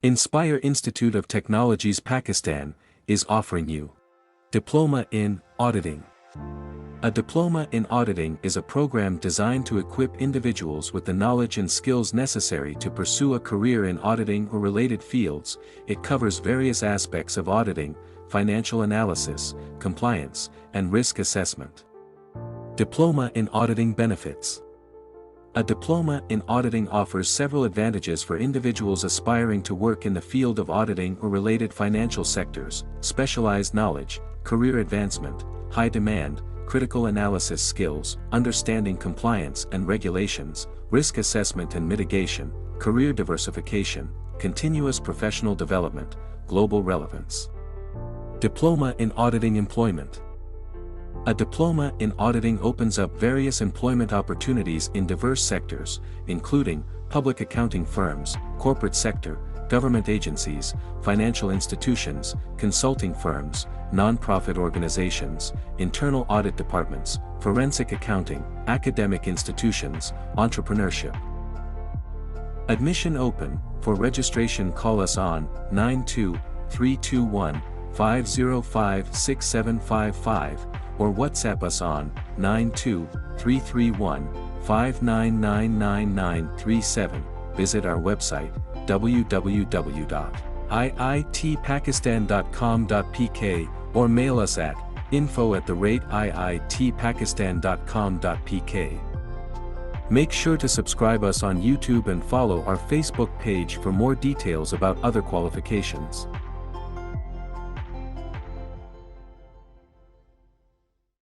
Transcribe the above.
Inspire Institute of Technologies Pakistan is offering you Diploma in Auditing. A diploma in auditing is a program designed to equip individuals with the knowledge and skills necessary to pursue a career in auditing or related fields. It covers various aspects of auditing, financial analysis, compliance, and risk assessment. Diploma in Auditing benefits. A diploma in auditing offers several advantages for individuals aspiring to work in the field of auditing or related financial sectors: specialized knowledge, career advancement, high demand, critical analysis skills, understanding compliance and regulations, risk assessment and mitigation, career diversification, continuous professional development, global relevance. Diploma in Auditing employment. A diploma in auditing opens up various employment opportunities in diverse sectors, including public accounting firms, corporate sector, government agencies, financial institutions, consulting firms, non-profit organizations, internal audit departments, forensic accounting, academic institutions, entrepreneurship. Admission open. For registration, call us on 92-321-505-6755 or WhatsApp us on 92-331-5999937. Visit our website www.iitpakistan.com.pk or mail us at info@iitpakistan.com.pk. Make sure to subscribe us on YouTube and follow our Facebook page for more details about other qualifications.